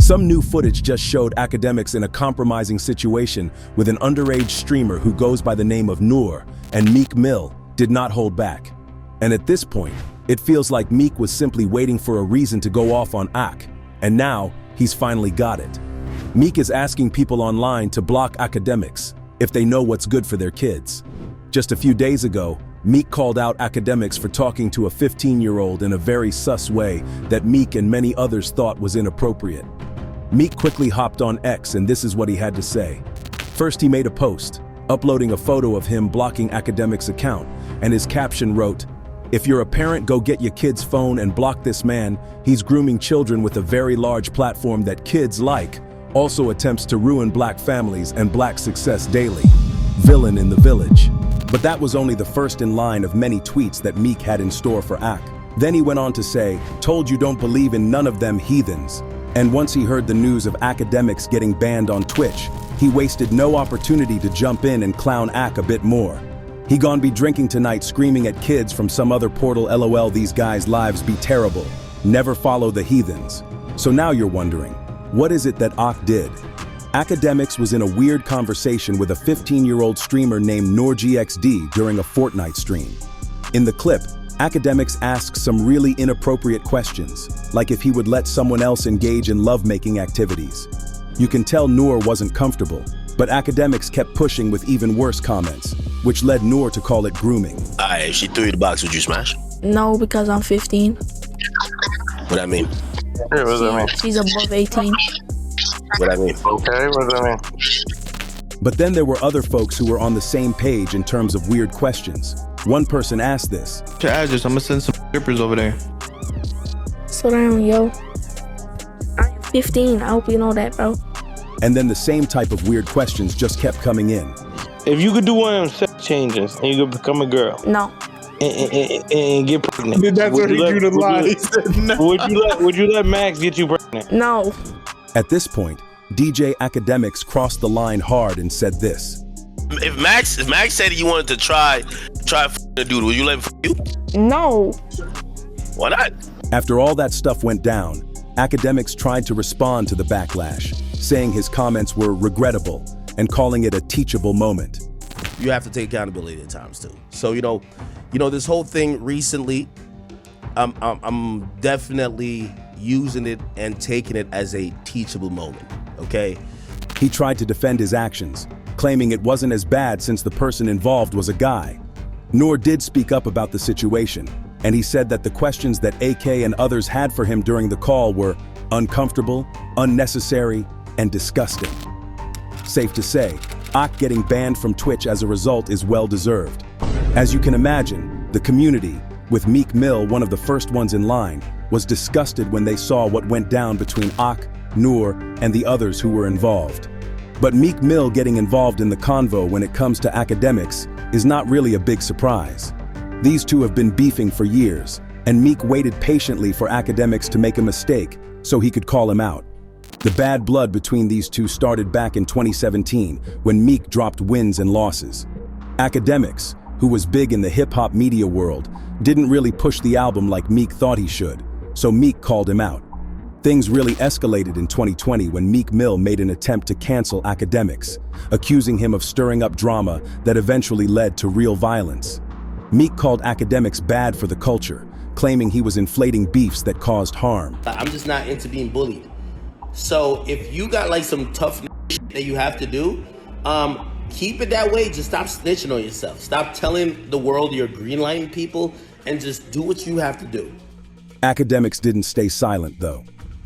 Some new footage just showed Akademiks in a compromising situation with an underage streamer who goes by the name of Noor, and Meek Mill did not hold back. And at this point, it feels like Meek was simply waiting for a reason to go off on Ak, and now he's finally got it. Meek is asking people online to block Akademiks if they know what's good for their kids. Just a few days ago, Meek called out Akademiks for talking to a 15-year-old in a very sus way that Meek and many others thought was inappropriate. Meek quickly hopped on X, and this is what he had to say. First, he made a post, uploading a photo of him blocking Akademiks' account, and his caption wrote, "If you're a parent, go get your kid's phone and block this man. He's grooming children with a very large platform that kids like. Also attempts to ruin black families and black success daily. Villain in the village." But that was only the first in line of many tweets that Meek had in store for Ak. Then he went on to say, "Told you don't believe in none of them heathens." And once he heard the news of Akademiks getting banned on Twitch, he wasted no opportunity to jump in and clown Ak a bit more. He gon' be drinking tonight screaming at kids from some other portal, LOL, these guys' lives be terrible. Never follow the heathens. So now you're wondering, what is it that Ak did? Akademiks was in a weird conversation with a 15-year-old streamer named NoorGXD during a Fortnite stream. In the clip, Akademiks asks some really inappropriate questions, like if he would let someone else engage in lovemaking activities. You can tell Noor wasn't comfortable, but Akademiks kept pushing with even worse comments, which led Noor to call it grooming. Alright, if she threw you the box, would you smash? No, because I'm 15. What I mean? Yeah, what does that mean? She's above 18. What I mean? Okay, what does that mean? But then there were other folks who were on the same page in terms of weird questions. One person asked this. To address, I'm gonna send some strippers over there. Slow down, yo. I'm 15. I hope you know that, bro. And then the same type of weird questions just kept coming in. If you could do one of them sex changes and you could become a girl No. and get pregnant, That's what he drew the line. He said no. Would you let Max get you pregnant? No. At this point, DJ Akademiks crossed the line hard and said this. If Max said he wanted to try a dude, would you let him f you? No. Why not? After all that stuff went down, Akademiks tried to respond to the backlash, saying his comments were regrettable and calling it a teachable moment. You have to take accountability at times too. So you know this whole thing recently, I'm definitely using it and taking it as a teachable moment. Okay. He tried to defend his actions, claiming it wasn't as bad since the person involved was a guy. Noor did speak up about the situation, and he said that the questions that AK and others had for him during the call were uncomfortable, unnecessary, and disgusting. Safe to say, Ak getting banned from Twitch as a result is well-deserved. As you can imagine, the community, with Meek Mill one of the first ones in line, was disgusted when they saw what went down between Ak, Noor, and the others who were involved. But Meek Mill getting involved in the convo when it comes to Akademiks is not really a big surprise. These two have been beefing for years, and Meek waited patiently for Akademiks to make a mistake so he could call him out. The bad blood between these two started back in 2017 when Meek dropped wins and losses. Akademiks, who was big in the hip-hop media world, didn't really push the album like Meek thought he should, so Meek called him out. Things really escalated in 2020 when Meek Mill made an attempt to cancel Akademiks, accusing him of stirring up drama that eventually led to real violence. Meek called Akademiks bad for the culture, claiming he was inflating beefs that caused harm. I'm just not into being bullied. So if you got like some tough shit that you have to do, keep it that way. Just stop snitching on yourself. Stop telling the world you're greenlighting people and just do what you have to do. Akademiks didn't stay silent though.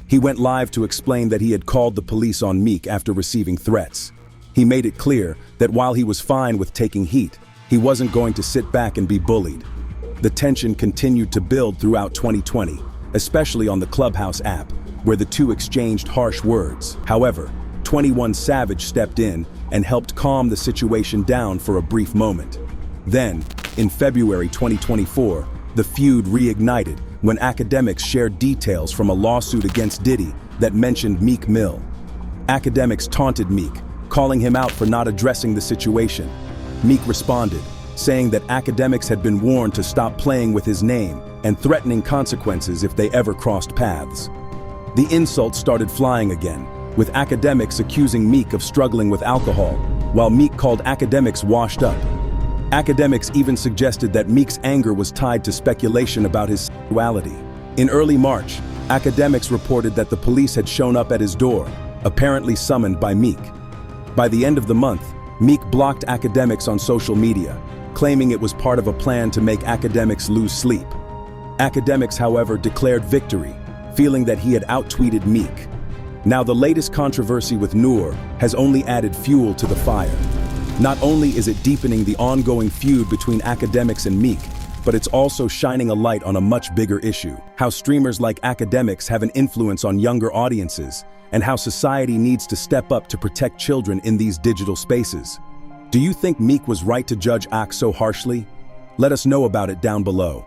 He went live to explain that he had called the police on Meek after receiving threats. He made it clear that while he was fine with taking heat, he wasn't going to sit back and be bullied. The tension continued to build throughout 2020, especially on the Clubhouse app, where the two exchanged harsh words. However, 21 Savage stepped in and helped calm the situation down for a brief moment. Then, in February 2024, the feud reignited when Akademiks shared details from a lawsuit against Diddy that mentioned Meek Mill. Akademiks taunted Meek, calling him out for not addressing the situation. Meek responded, saying that Akademiks had been warned to stop playing with his name and threatening consequences if they ever crossed paths. The insults started flying again, with Akademiks accusing Meek of struggling with alcohol, while Meek called Akademiks washed up. Akademiks even suggested that Meek's anger was tied to speculation about his sexuality. In early March, Akademiks reported that the police had shown up at his door, apparently summoned by Meek. By the end of the month, Meek blocked Akademiks on social media, claiming it was part of a plan to make Akademiks lose sleep. Akademiks, however, declared victory, feeling that he had out-tweeted Meek. Now, the latest controversy with Noor has only added fuel to the fire. Not only is it deepening the ongoing feud between Akademiks and Meek, but it's also shining a light on a much bigger issue: how streamers like Akademiks have an influence on younger audiences, and how society needs to step up to protect children in these digital spaces. Do you think Meek was right to judge Ak so harshly? Let us know about it down below.